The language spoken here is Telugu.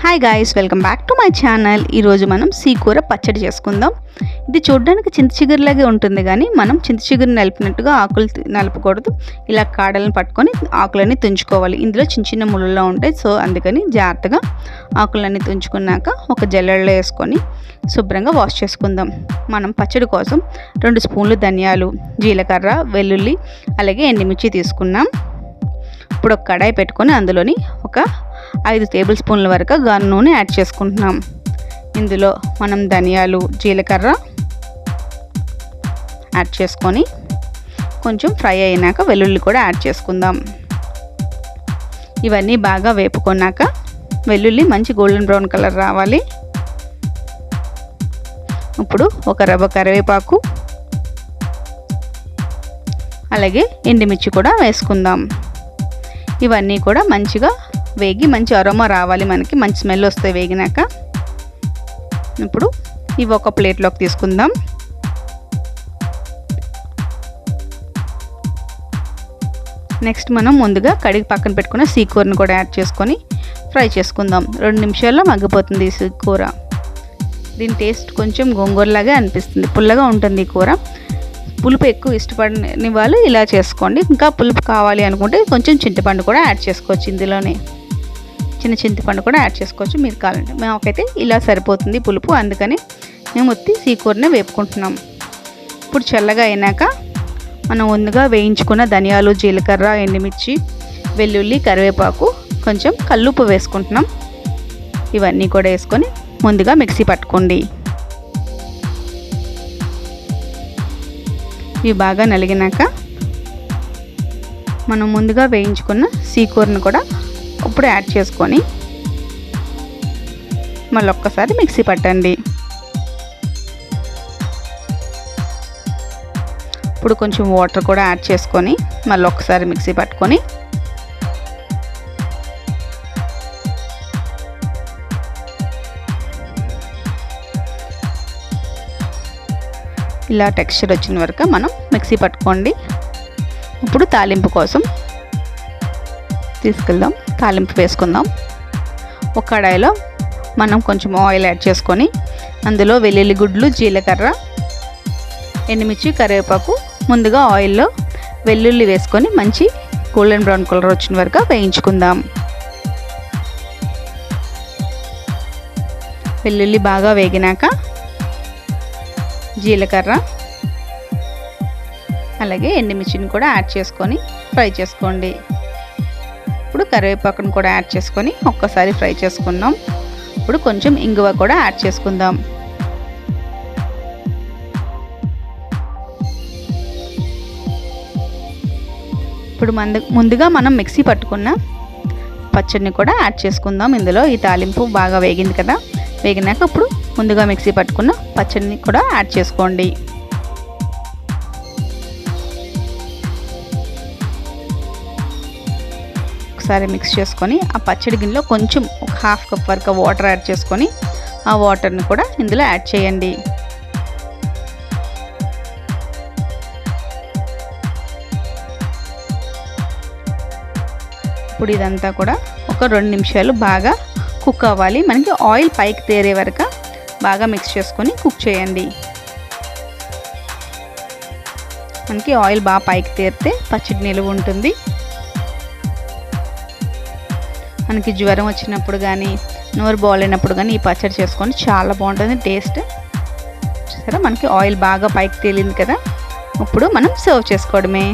Hi guys, welcome back to my channel. ఈరోజు మనం సీకూర పచ్చడి చేసుకుందాం. ఇది చూడడానికి చింత చిగురులాగే ఉంటుంది, కానీ మనం చింత చిగురు నలిపినట్టుగా ఆకులు నలపకూడదు. ఇలా కాడలను పట్టుకొని ఆకులన్నీ తుంచుకోవాలి. ఇందులో చిన్న చిన్న ముళ్ళలో ఉంటాయి, సో అందుకని జాగ్రత్తగా ఆకులన్నీ తుంచుకున్నాక ఒక జల్లెడలో వేసుకొని శుభ్రంగా వాష్ చేసుకుందాం. మనం పచ్చడి కోసం 2 స్పూన్లు ధనియాలు, జీలకర్ర, వెల్లుల్లి అలాగే ఎండుమిర్చి తీసుకున్నాం. ఇప్పుడు ఒక కడాయి పెట్టుకొని అందులోని ఒక 5 టేబుల్ స్పూన్ల వరకు గాను నూనె యాడ్ చేసుకుంటున్నాం. ఇందులో మనం ధనియాలు, జీలకర్ర యాడ్ చేసుకొని కొంచెం ఫ్రై అయినాక వెల్లుల్లి కూడా యాడ్ చేసుకుందాం. ఇవన్నీ బాగా వేపుకున్నాక వెల్లుల్లి మంచి గోల్డెన్ బ్రౌన్ కలర్ రావాలి. ఇప్పుడు ఒక రవ్వ కరివేపాకు అలాగే ఎండుమిర్చి కూడా వేసుకుందాం. ఇవన్నీ కూడా మంచిగా వేగి మంచి అరోమా రావాలి, మనకి మంచి స్మెల్ వస్తాయి వేగినాక. ఇప్పుడు ఇవి ఒక ప్లేట్లోకి తీసుకుందాం. నెక్స్ట్ మనం ముందుగా కడిగి పక్కన పెట్టుకున్న సీకూరను కూడా యాడ్ చేసుకొని ఫ్రై చేసుకుందాం. 2 నిమిషాల్లో మగ్గిపోతుంది ఈ సీకూర. దీని టేస్ట్ కొంచెం గోంగూరలాగా అనిపిస్తుంది, పుల్లగా ఉంటుంది ఈ కూర. పులుపు ఎక్కువ ఇష్టపడని వాళ్ళు ఇలా చేసుకోండి. ఇంకా పులుపు కావాలి అనుకుంటే కొంచెం చింతపండు కూడా యాడ్ చేసుకోవచ్చు. ఇందులోనే చిన్న చింతపండు కూడా యాడ్ చేసుకోవచ్చు మీరు కావాలంటే. మాకైతే ఇలా సరిపోతుంది పులుపు, అందుకని మేము ఉత్తి సీకూరనే వేపుకుంటున్నాం. ఇప్పుడు చల్లగా అయినాక మనం ముందుగా వేయించుకున్న ధనియాలు, జీలకర్ర, ఎండుమిర్చి, వెల్లుల్లి, కరివేపాకు, కొంచెం కల్లుప్పు వేసుకుంటున్నాం. ఇవన్నీ కూడా వేసుకొని ముందుగా మిక్సీ పట్టుకోండి. ఇవి బాగా నలిగినాక మనం ముందుగా వేయించుకున్న సీకూరను కూడా ఇప్పుడు యాడ్ చేసుకొని మళ్ళీ ఒక్కసారి మిక్సీ పట్టండి. ఇప్పుడు కొంచెం వాటర్ కూడా యాడ్ చేసుకొని మళ్ళీ ఒక్కసారి మిక్సీ పట్టుకొని ఇలా టెక్స్చర్ వచ్చిన వరకు మనం మిక్సీ పట్టుకోండి. ఇప్పుడు తాలింపు కోసం తీసుకెళ్దాం. తాలింపు వేసుకుందాం. ఒక కడాయిలో మనం కొంచెం ఆయిల్ యాడ్ చేసుకొని అందులో వెల్లుల్లి గుడ్లు, జీలకర్ర, ఎండుమిర్చి, కరివేపాకు ముందుగా ఆయిల్లో వెల్లుల్లి వేసుకొని మంచి గోల్డెన్ బ్రౌన్ కలర్ వచ్చిన వరకు వేయించుకుందాం. వెల్లుల్లి బాగా వేగినాక జీలకర్ర అలాగే ఎండుమిర్చిని కూడా యాడ్ చేసుకొని ఫ్రై చేసుకోండి. ఇప్పుడు కరివేపాకును కూడా యాడ్ చేసుకొని ఒక్కసారి ఫ్రై చేసుకుందాం. ఇప్పుడు కొంచెం ఇంగువ కూడా యాడ్ చేసుకుందాం. ఇప్పుడు ముందుగా మనం మిక్సీ పట్టుకున్న పచ్చడిని కూడా యాడ్ చేసుకుందాం. ఇందులో ఈ తాలింపు బాగా వేగింది కదా, వేగినాక ఇప్పుడు ముందుగా మిక్సీ పట్టుకున్న పచ్చడిని కూడా యాడ్ చేసుకోండి. ఒకసారి మిక్స్ చేసుకొని ఆ పచ్చడి గిన్నెలో కొంచెం ఒక 1/2 కప్ వరకు వాటర్ యాడ్ చేసుకొని ఆ వాటర్ని కూడా ఇందులో యాడ్ చేయండి. ఇప్పుడు ఇదంతా కూడా ఒక 2 నిమిషాలు బాగా కుక్ అవ్వాలి. మనకి ఆయిల్ పైకి తేరే వరకు బాగా మిక్స్ చేసుకొని కుక్ చేయండి. మనకి ఆయిల్ బాగా పైకి తేరితే పచ్చడి నిలువ ఉంటుంది. మనకి జ్వరం వచ్చినప్పుడు కానీ నోరు బాగాలేనప్పుడు కానీ ఈ పచ్చడి చేసుకొని చాలా బాగుంటుంది టేస్ట్. సరే, మనకి ఆయిల్ బాగా పైకి తేలింది కదా, ఇప్పుడు మనం సర్వ్ చేసుకోవడమే.